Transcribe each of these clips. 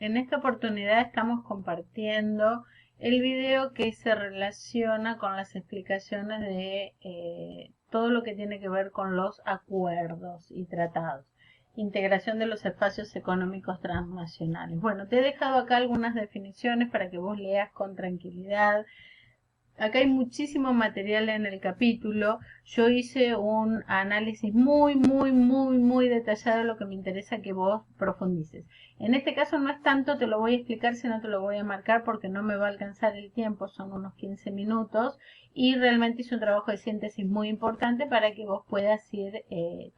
En esta oportunidad estamos compartiendo el video que se relaciona con las explicaciones de todo lo que tiene que ver con los acuerdos y tratados. Integración de los espacios económicos transnacionales. Bueno, te he dejado acá algunas definiciones para que vos leas con tranquilidad. Acá hay muchísimo material en el capítulo. Yo hice un análisis muy detallado de lo que me interesa que vos profundices. En este caso no es tanto, te lo voy a explicar, sino te lo voy a marcar porque no me va a alcanzar el tiempo, son unos 15 minutos y realmente hice un trabajo de síntesis muy importante para que vos puedas ir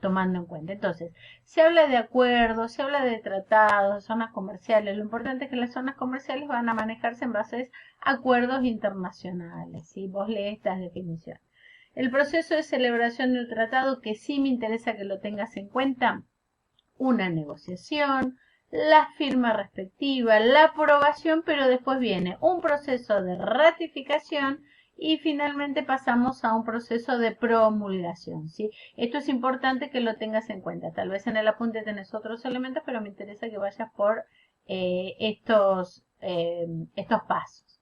tomando en cuenta. Entonces, se habla de acuerdos, se habla de tratados, de zonas comerciales. Lo importante es que las zonas comerciales van a manejarse en base a acuerdos internacionales. ¿Sí? Vos lees estas definiciones. El proceso de celebración del tratado, que sí me interesa que lo tengas en cuenta, una negociación, la firma respectiva, la aprobación, pero después viene un proceso de ratificación y finalmente pasamos a un proceso de promulgación, ¿sí? Esto es importante que lo tengas en cuenta. Tal vez en el apunte tenés otros elementos, pero me interesa que vayas por estos pasos.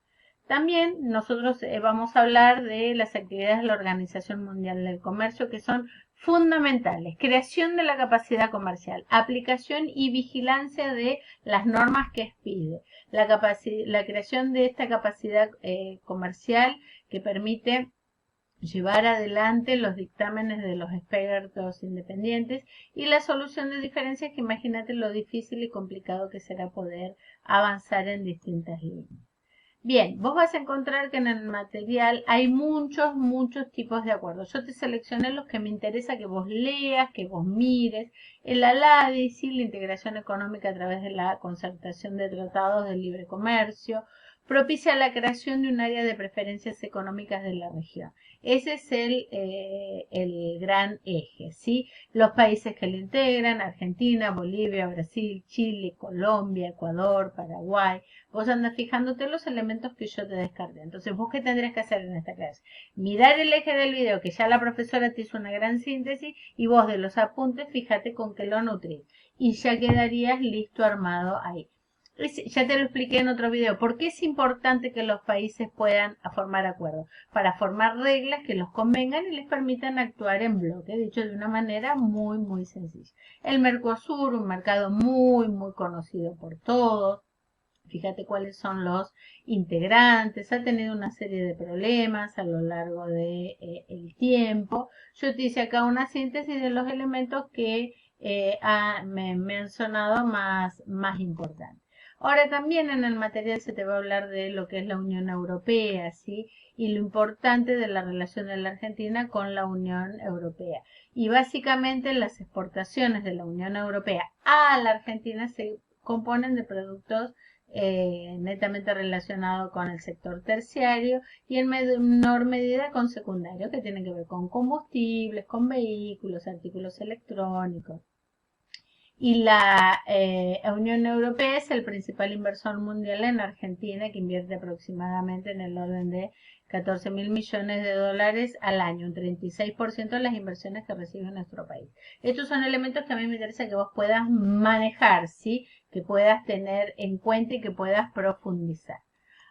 También nosotros vamos a hablar de las actividades de la Organización Mundial del Comercio que son fundamentales. Creación de la capacidad comercial, aplicación y vigilancia de las normas que expide. La creación de esta capacidad comercial que permite llevar adelante los dictámenes de los expertos independientes y la solución de diferencias que imagínate lo difícil y complicado que será poder avanzar en distintas líneas. Bien, vos vas a encontrar que en el material hay muchos tipos de acuerdos. Yo te seleccioné los que me interesa que vos leas, que vos mires. El ALADI, ¿sí? La integración económica a través de la concertación de tratados de libre comercio, propicia la creación de un área de preferencias económicas de la región. Ese es el gran eje, ¿sí? Los países que lo integran, Argentina, Bolivia, Brasil, Chile, Colombia, Ecuador, Paraguay. Vos andas fijándote los elementos que yo te descargué. Entonces, ¿vos qué tendrías que hacer en esta clase? Mirar el eje del video, que ya la profesora te hizo una gran síntesis, y vos de los apuntes, fíjate con qué lo nutrís. Y ya quedarías listo armado ahí. Ya te lo expliqué en otro video. ¿Por qué es importante que los países puedan formar acuerdos? Para formar reglas que los convengan y les permitan actuar en bloque, dicho de una manera muy sencilla. El Mercosur, un mercado muy conocido por todos. Fíjate cuáles son los integrantes, ha tenido una serie de problemas a lo largo de el tiempo. Yo te hice acá una síntesis de los elementos que me han sonado más importantes. Ahora también en el material se te va a hablar de lo que es la Unión Europea, ¿sí? Y lo importante de la relación de la Argentina con la Unión Europea. Y básicamente las exportaciones de la Unión Europea a la Argentina se componen de productos netamente relacionado con el sector terciario y en menor medida con secundario, que tienen que ver con combustibles, con vehículos, artículos electrónicos. Y la Unión Europea es el principal inversor mundial en Argentina, que invierte aproximadamente en el orden de 14.000 millones de dólares al año, un 36% de las inversiones que recibe nuestro país. Estos son elementos que a mí me interesa que vos puedas manejar, ¿sí? Que puedas tener en cuenta y que puedas profundizar.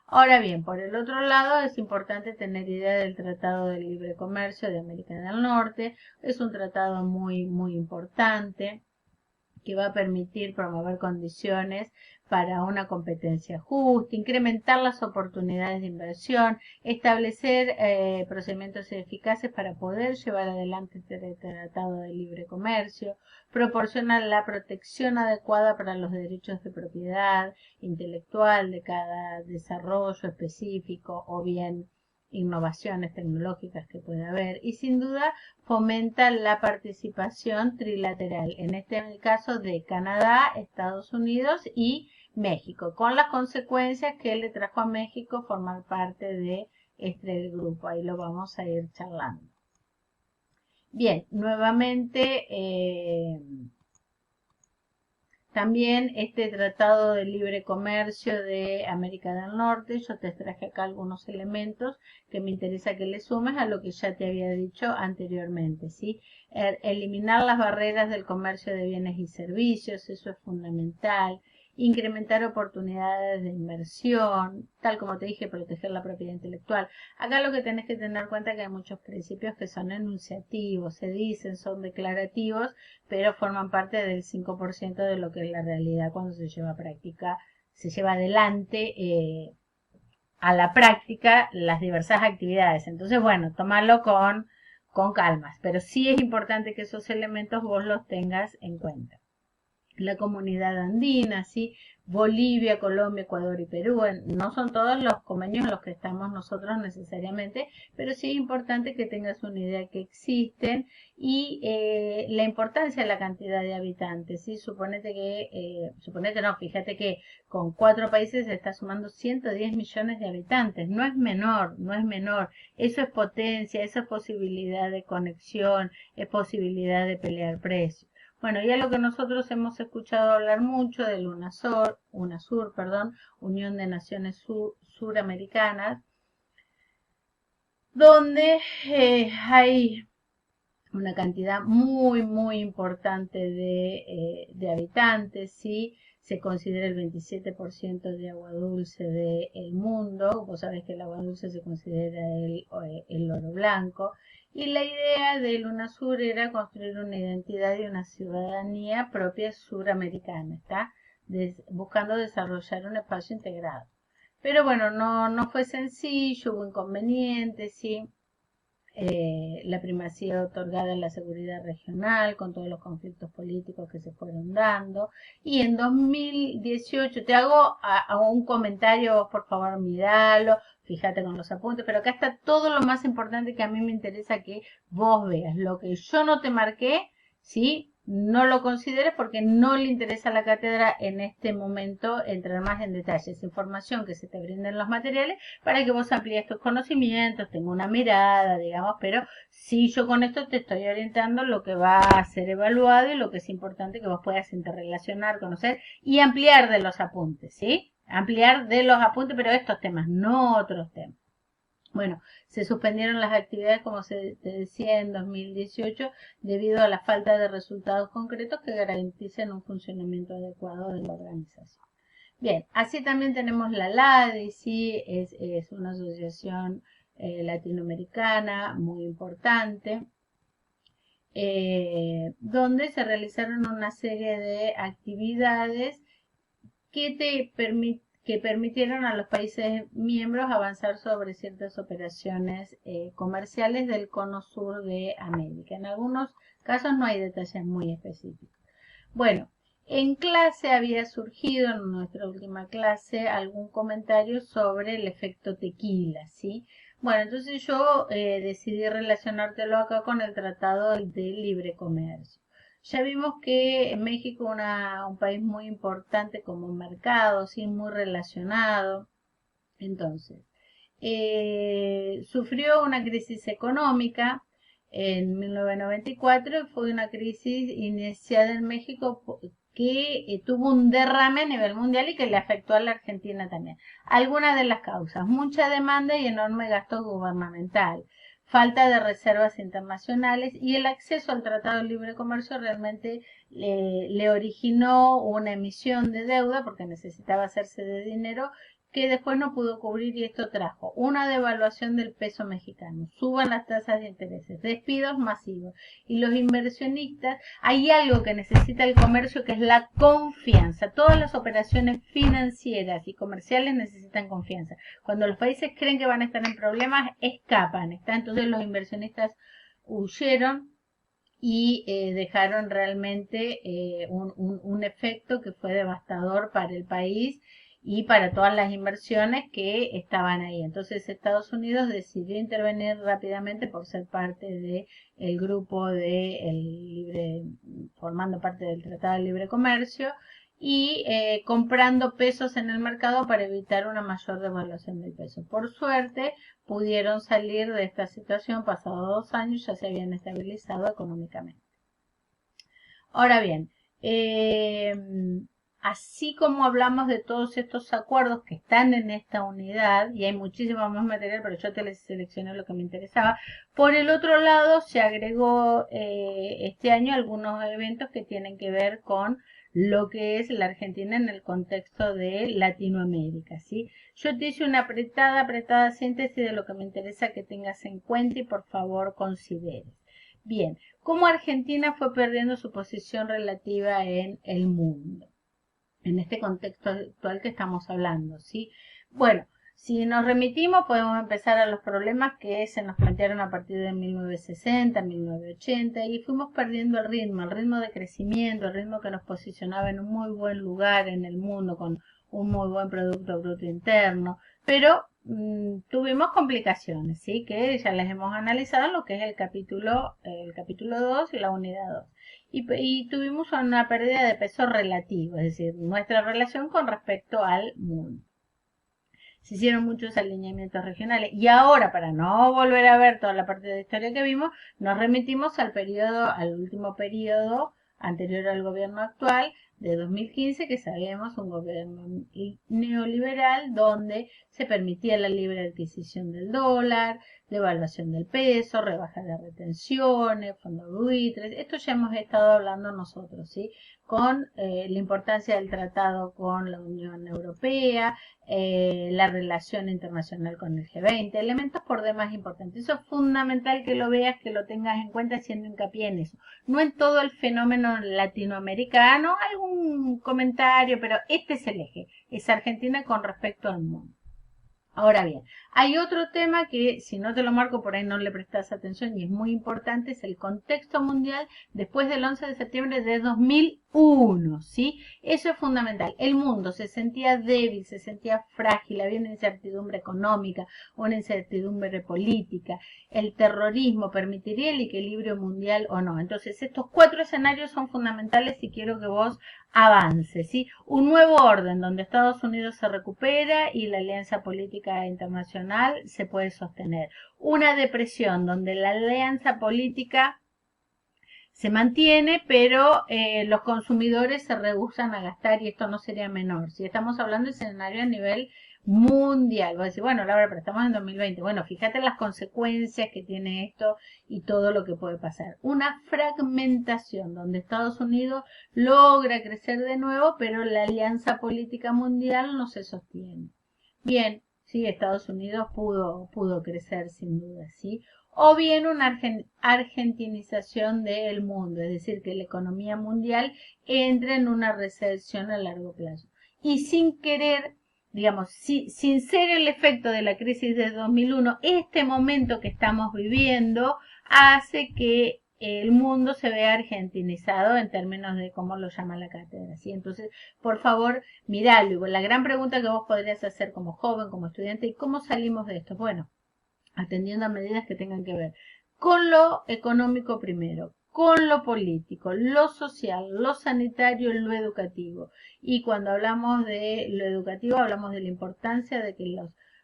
Ahora bien, por el otro lado, es importante tener idea del Tratado de Libre Comercio de América del Norte. Es un tratado muy importante que va a permitir promover condiciones para una competencia justa, incrementar las oportunidades de inversión, establecer procedimientos eficaces para poder llevar adelante este tratado de libre comercio, proporciona la protección adecuada para los derechos de propiedad intelectual de cada desarrollo específico o bien innovaciones tecnológicas que pueda haber y sin duda fomenta la participación trilateral, en este caso de Canadá, Estados Unidos y México, con las consecuencias que le trajo a México formar parte de este grupo. Ahí lo vamos a ir charlando. Bien, nuevamente también este Tratado de Libre Comercio de América del Norte, yo te traje acá algunos elementos que me interesa que le sumes a lo que ya te había dicho anteriormente, ¿sí? Eliminar las barreras del comercio de bienes y servicios, eso es fundamental. incrementar oportunidades de inversión, tal como te dije, proteger la propiedad intelectual. Acá lo que tenés que tener en cuenta es que hay muchos principios que son enunciativos, se dicen, son declarativos, pero forman parte del 5% de lo que es la realidad cuando se lleva a práctica, se lleva adelante a la práctica las diversas actividades. Entonces, bueno, tomarlo con calmas, pero sí es importante que esos elementos vos los tengas en cuenta. La comunidad andina, ¿sí? Bolivia, Colombia, Ecuador y Perú. No son todos los convenios en los que estamos nosotros necesariamente, pero sí es importante que tengas una idea que existen y la importancia de la cantidad de habitantes, ¿sí? Suponete no, fíjate que con 4 países se está sumando 110 millones de habitantes. No es menor, no es menor. Eso es potencia, eso es posibilidad de conexión, es posibilidad de pelear precios. Bueno, ya lo que nosotros hemos escuchado hablar mucho del UNASUR, perdón, Unión de Naciones Suramericanas, donde hay una cantidad muy importante de habitantes, ¿sí? Se considera el 27% de agua dulce del mundo. Vos sabés que el agua dulce se considera el oro blanco. Y la idea del UNASUR era construir una identidad y una ciudadanía propia suramericana, ¿está? Buscando desarrollar un espacio integrado. Pero bueno, no fue sencillo, hubo inconvenientes, ¿sí? La primacía otorgada a la seguridad regional con todos los conflictos políticos que se fueron dando. Y en 2018, te hago un comentario, por favor, míralo, fíjate con los apuntes, pero acá está todo lo más importante que a mí me interesa que vos veas. Lo que yo no te marqué, ¿sí? No lo consideres porque no le interesa a la cátedra en este momento entrar más en detalles. Información que se te brinda en los materiales para que vos amplíes tus conocimientos, tenga una mirada, digamos, pero sí, yo con esto te estoy orientando lo que va a ser evaluado y lo que es importante que vos puedas interrelacionar, conocer y ampliar de los apuntes, ¿sí? Ampliar de los apuntes, pero estos temas, no otros temas. Bueno, se suspendieron las actividades, como te decía, en 2018 debido a la falta de resultados concretos que garanticen un funcionamiento adecuado de la organización. Bien, así también tenemos la LADI, sí, es una asociación latinoamericana muy importante, donde se realizaron una serie de actividades que permitieron a los países miembros avanzar sobre ciertas operaciones comerciales del cono sur de América. En algunos casos no hay detalles muy específicos. Bueno, en clase había surgido, en nuestra última clase, algún comentario sobre el efecto tequila, ¿sí? Bueno, entonces yo decidí relacionártelo acá con el Tratado de Libre Comercio. Ya vimos que México es un país muy importante como mercado, sí, muy relacionado. Entonces, sufrió una crisis económica en 1994 y fue una crisis iniciada en México que tuvo un derrame a nivel mundial y que le afectó a la Argentina también. Algunas de las causas, mucha demanda y enorme gasto gubernamental, falta de reservas internacionales y el acceso al Tratado de Libre Comercio realmente le originó una emisión de deuda porque necesitaba hacerse de dinero que después no pudo cubrir y esto trajo una devaluación del peso mexicano, suban las tasas de intereses, despidos masivos y los inversionistas, hay algo que necesita el comercio que es la confianza. Todas las operaciones financieras y comerciales necesitan confianza. Cuando los países creen que van a estar en problemas, escapan, ¿está? Entonces los inversionistas huyeron y dejaron realmente un efecto que fue devastador para el país y para todas las inversiones que estaban ahí. Entonces Estados Unidos decidió intervenir rápidamente por ser parte del grupo formando parte del Tratado de Libre Comercio y comprando pesos en el mercado para evitar una mayor devaluación del peso. Por suerte pudieron salir de esta situación, pasados 2 años ya se habían estabilizado económicamente. Ahora bien, así como hablamos de todos estos acuerdos que están en esta unidad, y hay muchísimo más material, pero yo te les seleccioné lo que me interesaba, por el otro lado se agregó este año algunos eventos que tienen que ver con lo que es la Argentina en el contexto de Latinoamérica, ¿sí? Yo te hice una apretada síntesis de lo que me interesa que tengas en cuenta y por favor consideres. Bien, ¿cómo Argentina fue perdiendo su posición relativa en el mundo? En este contexto actual que estamos hablando, ¿sí? Bueno, si nos remitimos, podemos empezar a los problemas que se nos plantearon a partir de 1960, 1980, y fuimos perdiendo el ritmo de crecimiento, el ritmo que nos posicionaba en un muy buen lugar en el mundo, con un muy buen Producto Bruto Interno, pero tuvimos complicaciones, ¿sí? Que ya las hemos analizado en lo que es el capítulo 2 y la unidad 2. Y tuvimos una pérdida de peso relativo, es decir, nuestra relación con respecto al mundo. Se hicieron muchos alineamientos regionales y ahora, para no volver a ver toda la parte de historia que vimos, nos remitimos al último periodo anterior al gobierno actual de 2015, que sabemos un gobierno neoliberal donde se permitía la libre adquisición del dólar, devaluación del peso, rebaja de retenciones, fondos buitres. Esto ya hemos estado hablando nosotros, ¿sí? Con la importancia del tratado con la Unión Europea, la relación internacional con el G20, elementos por demás importantes. Eso es fundamental que lo veas, que lo tengas en cuenta haciendo hincapié en eso. No en todo el fenómeno latinoamericano, algún comentario, pero este es el eje, es Argentina con respecto al mundo. Ahora bien, hay otro tema que si no te lo marco por ahí no le prestas atención y es muy importante, es el contexto mundial después del 11 de septiembre de 2001, ¿sí? Eso es fundamental. El mundo se sentía débil, se sentía frágil, había una incertidumbre económica, una incertidumbre política, el terrorismo permitiría el equilibrio mundial o no. Entonces, estos 4 escenarios son fundamentales si quiero que vos avance, ¿sí? Un nuevo orden donde Estados Unidos se recupera y la alianza política internacional se puede sostener. Una depresión donde la alianza política se mantiene, pero los consumidores se rehúsan a gastar y esto no sería menor. Si estamos hablando de escenario a nivel mundial, voy a decir, bueno, Laura, pero estamos en 2020. Bueno, fíjate las consecuencias que tiene esto y todo lo que puede pasar. Una fragmentación donde Estados Unidos logra crecer de nuevo, pero la alianza política mundial no se sostiene. Bien, sí, Estados Unidos pudo crecer sin duda, ¿sí? O bien una argentinización del mundo, es decir, que la economía mundial entre en una recesión a largo plazo. Y sin querer, digamos, sin ser el efecto de la crisis de 2001, este momento que estamos viviendo hace que el mundo se vea argentinizado en términos de cómo lo llama la cátedra, ¿sí? Entonces, por favor, miralo. La gran pregunta que vos podrías hacer como joven, como estudiante, ¿y cómo salimos de esto? Bueno, atendiendo a medidas que tengan que ver con lo económico primero, con lo político, lo social, lo sanitario, lo educativo. Y cuando hablamos de lo educativo, hablamos de la importancia de que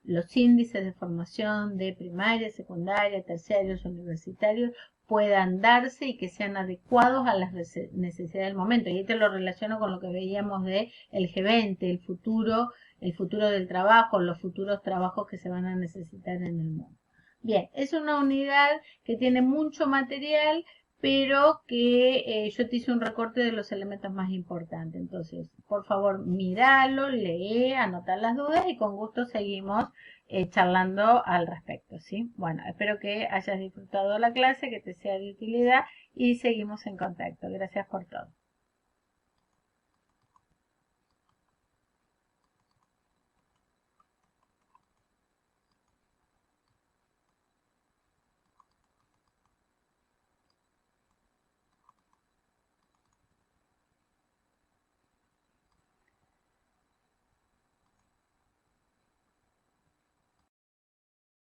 los índices de formación de primaria, secundaria, terciarios, universitarios puedan darse y que sean adecuados a las necesidades del momento. Y ahí te lo relaciono con lo que veíamos de el G20, el futuro del trabajo, los futuros trabajos que se van a necesitar en el mundo. Bien, es una unidad que tiene mucho material, pero que yo te hice un recorte de los elementos más importantes. Entonces, por favor, míralo, lee, anota las dudas y con gusto seguimos charlando al respecto, ¿sí? Bueno, espero que hayas disfrutado la clase, que te sea de utilidad y seguimos en contacto. Gracias por todo.